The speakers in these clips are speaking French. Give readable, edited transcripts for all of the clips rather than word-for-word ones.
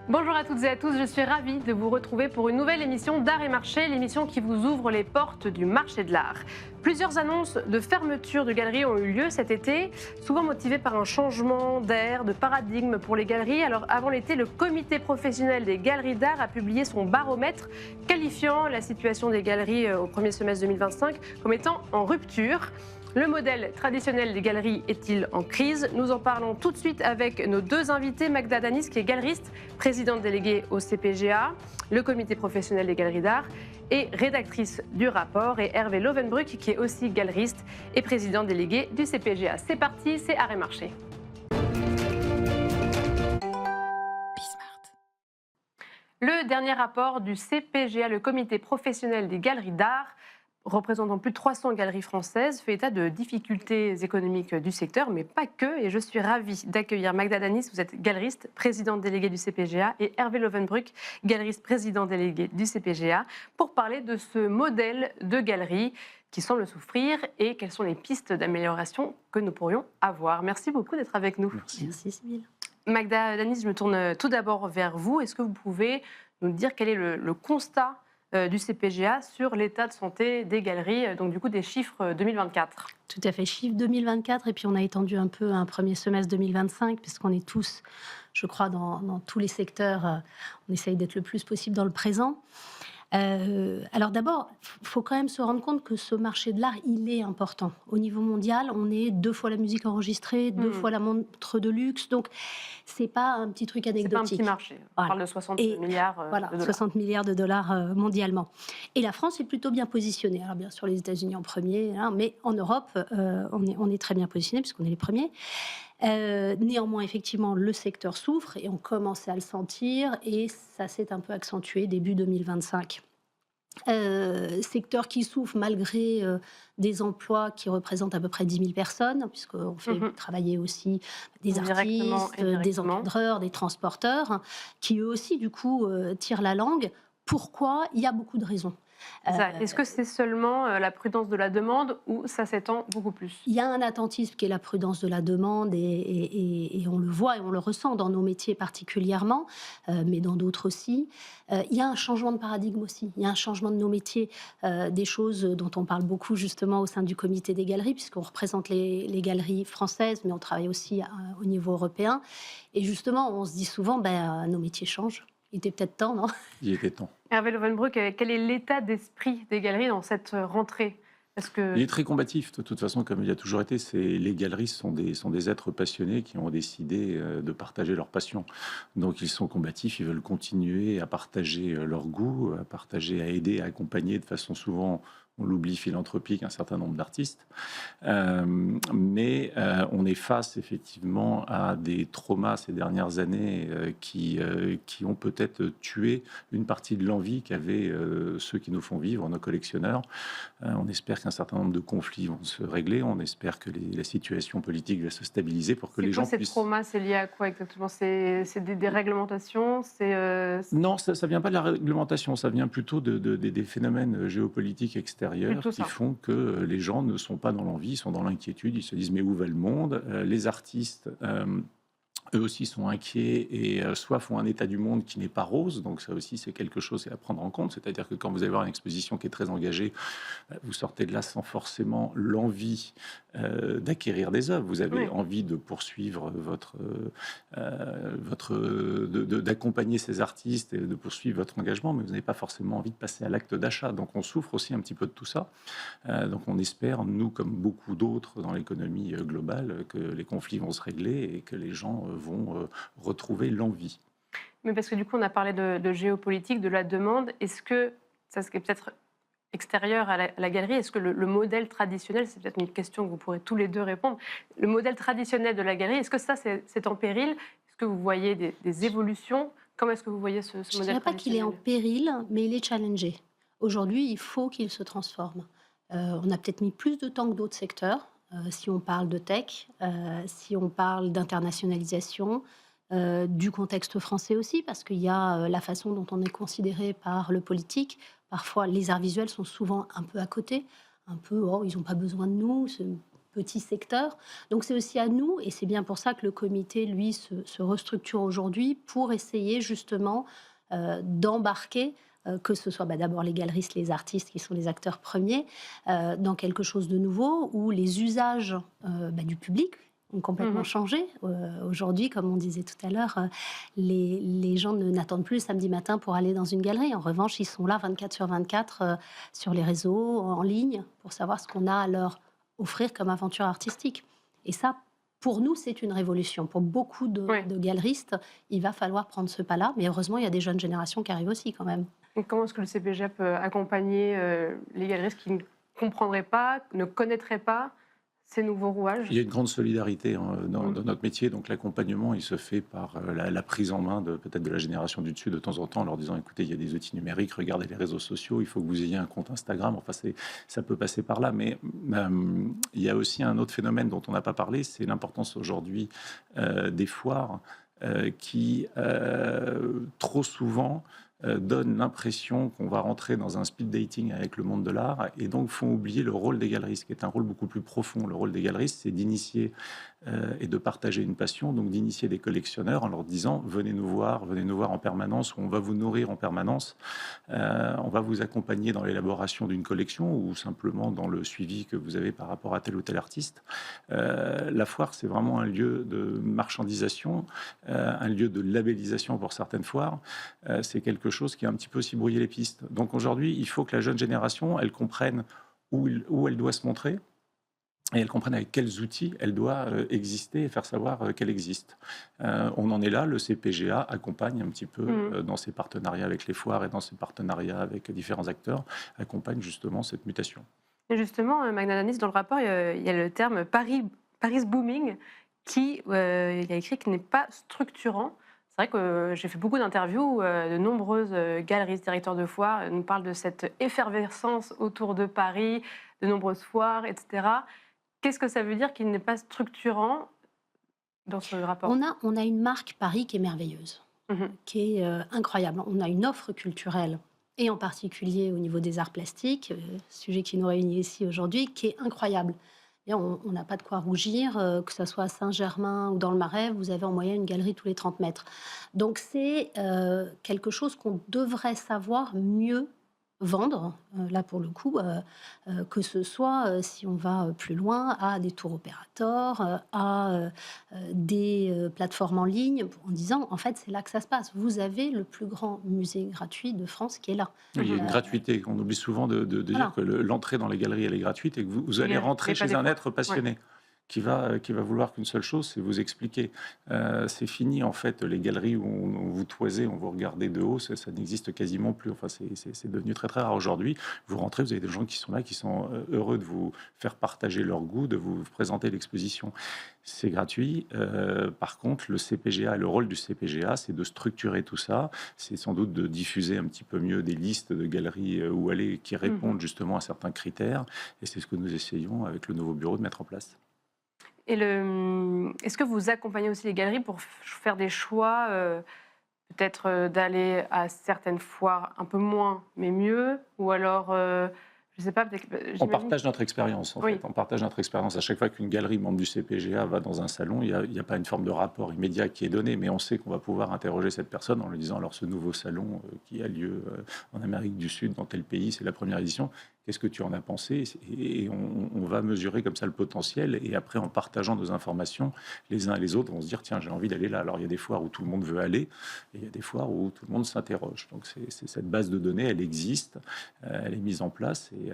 Bonjour à toutes et à tous, je suis ravie de vous retrouver pour une nouvelle émission d'Art et Marché, l'émission qui vous ouvre les portes du marché de l'art. Plusieurs annonces de fermeture de galeries ont eu lieu cet été, souvent motivées par un changement d'air, de paradigme pour les galeries. Alors avant l'été, le comité professionnel des galeries d'art a publié son baromètre qualifiant la situation des galeries au premier semestre 2025 comme étant en rupture. Le modèle traditionnel des galeries est-il en crise? Nous en parlons tout de suite avec nos deux invités. Magda Danis, qui est galeriste, présidente déléguée au CPGA, le comité professionnel des galeries d'art, et rédactrice du rapport, et Hervé Lovenbruck, qui est aussi galeriste et président délégué du CPGA. C'est parti, c'est Art et Marché. Le dernier rapport du CPGA, le comité professionnel des galeries d'art, représentant plus de 300 galeries françaises, fait état de difficultés économiques du secteur, mais pas que. Et je suis ravie d'accueillir Magda Danis, vous êtes galeriste, présidente déléguée du CPGA, et Hervé Lovenbruck, galeriste, président délégué du CPGA, pour parler de ce modèle de galerie qui semble souffrir et quelles sont les pistes d'amélioration que nous pourrions avoir. Merci beaucoup d'être avec nous. Merci Sybille. Magda Danis, je me tourne tout d'abord vers vous. Est-ce que vous pouvez nous dire quel est le constat du CPGA sur l'état de santé des galeries, donc du coup des chiffres 2024? Tout à fait, chiffre 2024, et puis on a étendu un peu un premier semestre 2025, puisqu'on est tous, je crois, dans tous les secteurs, on essaye d'être le plus possible dans le présent. Alors d'abord, il faut quand même se rendre compte que ce marché de l'art, il est important. Au niveau mondial, on est 2 fois la musique enregistrée, 2 fois la montre de luxe, donc c'est pas un petit truc anecdotique. C'est pas un petit marché, on parle de 60 milliards de dollars. 60 milliards de dollars mondialement. Et la France est plutôt bien positionnée. Alors bien sûr les États-Unis en premier, hein, mais en Europe, on est très bien positionné puisqu'on est les premiers. Néanmoins, effectivement, le secteur souffre et on commence à le sentir, et ça s'est un peu accentué début 2025. Secteur qui souffre malgré des emplois qui représentent à peu près 10 000 personnes, puisqu'on fait travailler aussi des artistes, des encadreurs, des transporteurs, qui eux aussi, du coup, tirent la langue. Pourquoi? Il y a beaucoup de raisons. Est-ce que c'est seulement la prudence de la demande ou ça s'étend beaucoup plus? Il y a un attentisme qui est la prudence de la demande, et on le voit et on le ressent dans nos métiers particulièrement, mais dans d'autres aussi. Il y a un changement de paradigme aussi, il y a un changement de nos métiers, des choses dont on parle beaucoup justement au sein du comité des galeries, puisqu'on représente les galeries françaises, mais on travaille aussi au niveau européen. Et justement, on se dit souvent, nos métiers changent. Il était peut-être temps, non? Il était temps. Hervé Lovenbruck, quel est l'état d'esprit des galeries dans cette rentrée? Il est très combatif, de toute façon, comme il a toujours été. Les galeries sont des êtres passionnés qui ont décidé de partager leur passion. Donc ils sont combatifs, ils veulent continuer à partager leur goût, à partager, à aider, à accompagner de façon souvent, on l'oublie, philanthropique, un certain nombre d'artistes. Mais on est face effectivement à des traumas ces dernières années qui ont peut-être tué une partie de l'envie qu'avaient ceux qui nous font vivre, nos collectionneurs. On espère qu'un certain nombre de conflits vont se régler. On espère que la situation politique va se stabiliser pour que les gens puissent... Ces traumas, c'est lié à quoi exactement? C'est des réglementations? Non, ça ne vient pas de la réglementation. Ça vient plutôt des phénomènes géopolitiques extérieurs qui font que les gens ne sont pas dans l'envie, ils sont dans l'inquiétude. Ils se disent mais où va le monde? Les artistes... eux aussi sont inquiets et soit font un état du monde qui n'est pas rose, donc ça aussi c'est quelque chose à prendre en compte, c'est-à-dire que quand vous allez voir une exposition qui est très engagée, vous sortez de là sans forcément l'envie d'acquérir des œuvres, vous avez envie de poursuivre d'accompagner ces artistes et de poursuivre votre engagement, mais vous n'avez pas forcément envie de passer à l'acte d'achat, donc on souffre aussi un petit peu de tout ça. Donc on espère, nous comme beaucoup d'autres dans l'économie globale, que les conflits vont se régler et que les gens vont retrouver l'envie. Mais parce que du coup, on a parlé de géopolitique, de la demande. Est-ce que, ça c'est peut-être extérieur à la galerie, est-ce que le modèle traditionnel, c'est peut-être une question que vous pourrez tous les deux répondre, le modèle traditionnel de la galerie, est-ce que ça c'est en péril? Est-ce que vous voyez des évolutions? Comment est-ce que vous voyez ce modèle traditionnel? Je ne dirais pas qu'il est en péril, mais il est challengé. Aujourd'hui, il faut qu'il se transforme. On a peut-être mis plus de temps que d'autres secteurs. Si on parle de tech, si on parle d'internationalisation, du contexte français aussi, parce qu'il y a la façon dont on est considéré par le politique. Parfois, les arts visuels sont souvent un peu à côté. un peu, oh, ils n'ont pas besoin de nous, ce petit secteur. Donc c'est aussi à nous, et c'est bien pour ça que le comité, lui, se restructure aujourd'hui pour essayer justement d'embarquer, que ce soit d'abord les galeristes, les artistes qui sont les acteurs premiers, dans quelque chose de nouveau où les usages du public ont complètement changé. Aujourd'hui, comme on disait tout à l'heure, les gens n'attendent plus le samedi matin pour aller dans une galerie. En revanche, ils sont là 24 sur 24 sur les réseaux, en ligne, pour savoir ce qu'on a à leur offrir comme aventure artistique. Et ça, pour nous, c'est une révolution. Pour beaucoup de galeristes, il va falloir prendre ce pas-là. Mais heureusement, il y a des jeunes générations qui arrivent aussi quand même. Et comment est-ce que le CPGA peut accompagner les galeristes qui ne comprendraient pas, ne connaîtraient pas ces nouveaux rouages? Il y a une grande solidarité dans notre métier, donc l'accompagnement, il se fait par la prise en main peut-être de la génération du dessus de temps en temps, en leur disant, écoutez, il y a des outils numériques, regardez les réseaux sociaux, il faut que vous ayez un compte Instagram, enfin ça peut passer par là, mais il y a aussi un autre phénomène dont on n'a pas parlé, c'est l'importance aujourd'hui des foires qui, trop souvent, donnent l'impression qu'on va rentrer dans un speed dating avec le monde de l'art et donc font oublier le rôle des galeristes, qui est un rôle beaucoup plus profond. Le rôle des galeristes, c'est d'initier et de partager une passion, donc d'initier des collectionneurs en leur disant venez nous voir en permanence, ou on va vous nourrir en permanence, on va vous accompagner dans l'élaboration d'une collection ou simplement dans le suivi que vous avez par rapport à tel ou tel artiste. La foire, c'est vraiment un lieu de marchandisation, un lieu de labellisation pour certaines foires. C'est quelque chose qui a un petit peu aussi brouillé les pistes. Donc aujourd'hui, il faut que la jeune génération, elle comprenne où elle doit se montrer, et elle comprenne avec quels outils elle doit exister et faire savoir qu'elle existe. On en est là, le CPGA accompagne un petit peu dans ses partenariats avec les foires et dans ses partenariats avec différents acteurs, accompagne justement cette mutation. Et justement, Magda Danis, dans le rapport, il y a le terme Paris booming qui, il y a écrit qu'il n'est pas structurant. C'est vrai que j'ai fait beaucoup d'interviews, de nombreuses galeristes, directeurs de foires nous parlent de cette effervescence autour de Paris, de nombreuses foires, etc. Qu'est-ce que ça veut dire qu'il n'est pas structurant dans ce rapport? On a une marque Paris qui est merveilleuse, qui est incroyable. On a une offre culturelle, et en particulier au niveau des arts plastiques, sujet qui nous réunit ici aujourd'hui, qui est incroyable. Et on n'a pas de quoi rougir, que ce soit à Saint-Germain ou dans le Marais, vous avez en moyenne une galerie tous les 30 mètres. Donc c'est quelque chose qu'on devrait savoir mieux vendre, là pour le coup, que ce soit, si on va plus loin, à des tours opérateurs, à des plateformes en ligne, en disant, en fait, c'est là que ça se passe. Vous avez le plus grand musée gratuit de France qui est là. Oui, il y a une gratuité. On oublie souvent de dire que l'entrée dans les galeries, elle est gratuite et que vous allez rentrer chez un être passionné. Ouais. Qui va vouloir qu'une seule chose, c'est vous expliquer. C'est fini, en fait, les galeries où on vous toisez, on vous regardez de haut, ça n'existe quasiment plus. Enfin, c'est devenu très, très rare aujourd'hui. Vous rentrez, vous avez des gens qui sont là, qui sont heureux de vous faire partager leur goût, de vous présenter l'exposition. C'est gratuit. Par contre, le CPGA, le rôle du CPGA, c'est de structurer tout ça. C'est sans doute de diffuser un petit peu mieux des listes de galeries où aller qui répondent justement à certains critères. Et c'est ce que nous essayons, avec le nouveau bureau, de mettre en place. Et est-ce que vous accompagnez aussi les galeries pour faire des choix, peut-être d'aller à certaines foires un peu moins, mais mieux, ou alors, je ne sais pas, peut-être... On partage notre expérience, en fait. On partage notre expérience. À chaque fois qu'une galerie membre du CPGA va dans un salon, il n'y a pas une forme de rapport immédiat qui est donné, mais on sait qu'on va pouvoir interroger cette personne en lui disant, alors ce nouveau salon qui a lieu en Amérique du Sud, dans tel pays, c'est la première édition. Qu'est-ce que tu en as pensé? Et on va mesurer comme ça le potentiel. Et après, en partageant nos informations, les uns et les autres vont se dire, tiens, j'ai envie d'aller là. Alors, il y a des foires où tout le monde veut aller, et il y a des foires où tout le monde s'interroge. Donc, c'est cette base de données, elle existe, elle est mise en place, et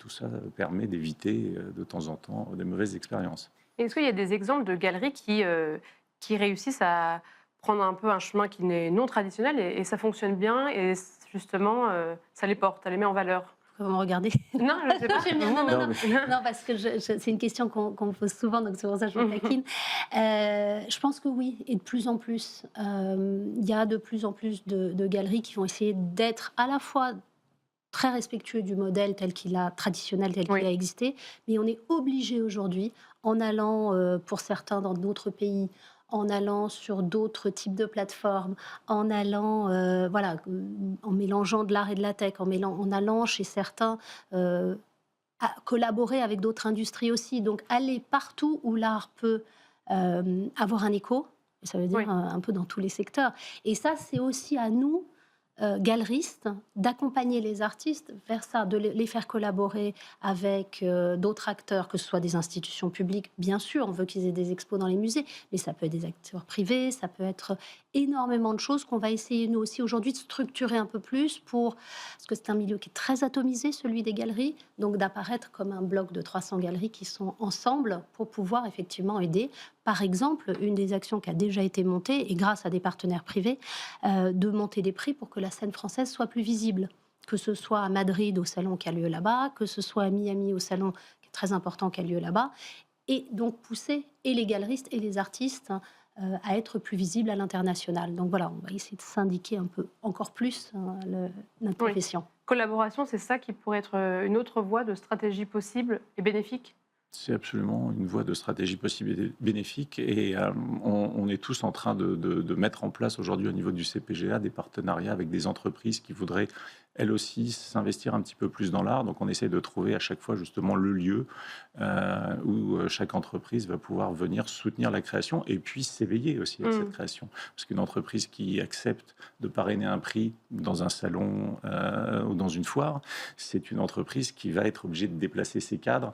tout ça permet d'éviter de temps en temps des mauvaises expériences. Est-ce qu'il y a des exemples de galeries qui réussissent à prendre un peu un chemin qui n'est non traditionnel, et ça fonctionne bien, et justement, ça les porte, ça les met en valeur? Vous me regardez? Non, je ne sais pas. Non, parce que c'est une question qu'on me pose souvent, donc c'est pour ça que je me taquine. Je pense que oui, et de plus en plus. Il y a de plus en plus de galeries qui vont essayer d'être à la fois très respectueux du modèle traditionnel tel qu'il a existé, mais on est obligé aujourd'hui, en allant pour certains dans d'autres pays, en allant sur d'autres types de plateformes, en allant, en mélangeant de l'art et de la tech, en allant chez certains collaborer avec d'autres industries aussi. Donc, aller partout où l'art peut avoir un écho, ça veut dire Oui. un peu dans tous les secteurs. Et ça, c'est aussi à nous, galeristes, d'accompagner les artistes vers ça, de les faire collaborer avec d'autres acteurs, que ce soit des institutions publiques, bien sûr, on veut qu'ils aient des expos dans les musées, mais ça peut être des acteurs privés, ça peut être énormément de choses qu'on va essayer, nous aussi, aujourd'hui, de structurer un peu plus parce que c'est un milieu qui est très atomisé, celui des galeries, donc d'apparaître comme un bloc de 300 galeries qui sont ensemble pour pouvoir effectivement aider. Par exemple, une des actions qui a déjà été montée, et grâce à des partenaires privés, de monter des prix pour que la scène française soit plus visible. Que ce soit à Madrid, au salon qui a lieu là-bas, que ce soit à Miami, au salon qui est très important qui a lieu là-bas. Et donc pousser et les galeristes et les artistes à être plus visibles à l'international. Donc voilà, on va essayer de syndiquer un peu encore plus notre Oui. profession. Collaboration, c'est ça qui pourrait être une autre voie de stratégie possible et bénéfique? C'est absolument une voie de stratégie possible et bénéfique. Et on est tous en train de mettre en place aujourd'hui au niveau du CPGA des partenariats avec des entreprises qui voudraient elles aussi s'investir un petit peu plus dans l'art. Donc on essaie de trouver à chaque fois justement le lieu où chaque entreprise va pouvoir venir soutenir la création et puis s'éveiller aussi à cette création. Parce qu'une entreprise qui accepte de parrainer un prix dans un salon ou dans une foire, c'est une entreprise qui va être obligée de déplacer ses cadres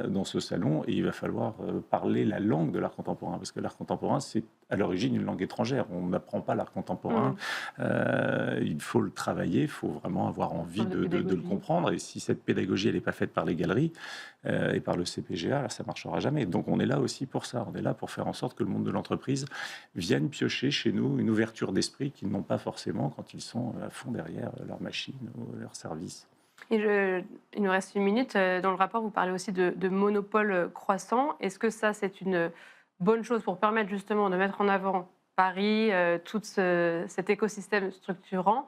dans ce salon et il va falloir parler la langue de l'art contemporain. Parce que l'art contemporain, c'est à l'origine une langue étrangère. On n'apprend pas l'art contemporain. Il faut le travailler, il faut vraiment avoir envie de le comprendre. Et si cette pédagogie elle n'est pas faite par les galeries et par le CPGA, alors ça ne marchera jamais. Donc on est là aussi pour ça. On est là pour faire en sorte que le monde de l'entreprise vienne piocher chez nous une ouverture d'esprit qu'ils n'ont pas forcément quand ils sont à fond derrière leur machine ou leur service. Et il nous reste une minute. Dans le rapport, vous parlez aussi de monopole croissant. Est-ce que ça, c'est une bonne chose pour permettre justement de mettre en avant Paris, tout cet écosystème structurant?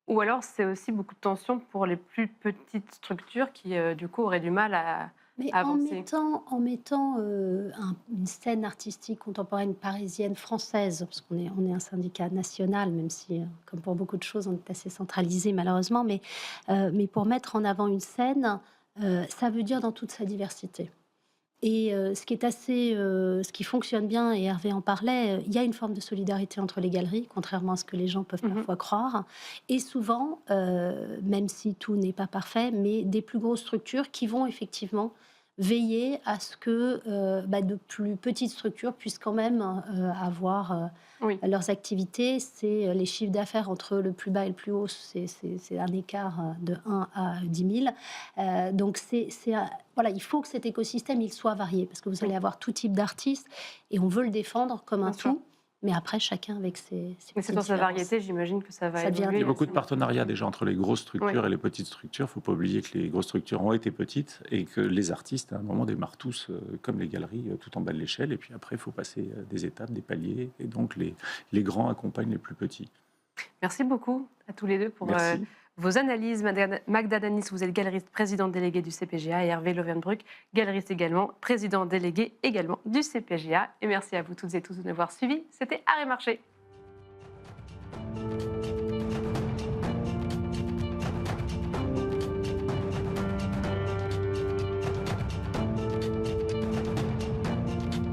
Ou alors c'est aussi beaucoup de tensions pour les plus petites structures qui, du coup, auraient du mal à Mais avancer? en mettant une scène artistique contemporaine parisienne, française, parce on est un syndicat national, même si, comme pour beaucoup de choses, on est assez centralisé malheureusement, mais pour mettre en avant une scène, ça veut dire dans toute sa diversité. Et ce qui fonctionne bien, et Hervé en parlait, il y a une forme de solidarité entre les galeries, contrairement à ce que les gens peuvent parfois croire. Et souvent, même si tout n'est pas parfait, mais des plus grosses structures qui vont effectivement veiller à ce que de plus petites structures puissent quand même avoir Oui. leurs activités. C'est les chiffres d'affaires entre le plus bas et le plus haut, c'est un écart de 1 à 10 000. Donc voilà, il faut que cet écosystème il soit varié parce que vous allez avoir tout type d'artistes et on veut le défendre comme un Bien sûr. tout. Mais après, chacun avec ses Mais c'est petites dans sa différences. variété, j'imagine que ça va Ça devient évoluer. Il y a beaucoup de aussi. partenariats déjà entre les grosses structures et les petites structures. Il ne faut pas oublier que les grosses structures ont été petites et que les artistes, à un moment, démarrent tous comme les galeries, tout en bas de l'échelle. Et puis après, il faut passer des étapes, des paliers. Et donc, les grands accompagnent les plus petits. Merci beaucoup à tous les deux pour Merci. vos analyses. Magda Danis, vous êtes galeriste présidente déléguée du CPGA, et Hervé Lovenbruck, galeriste également, président délégué également du CPGA. Et merci à vous toutes et tous de nous avoir suivis. C'était Art et Marché.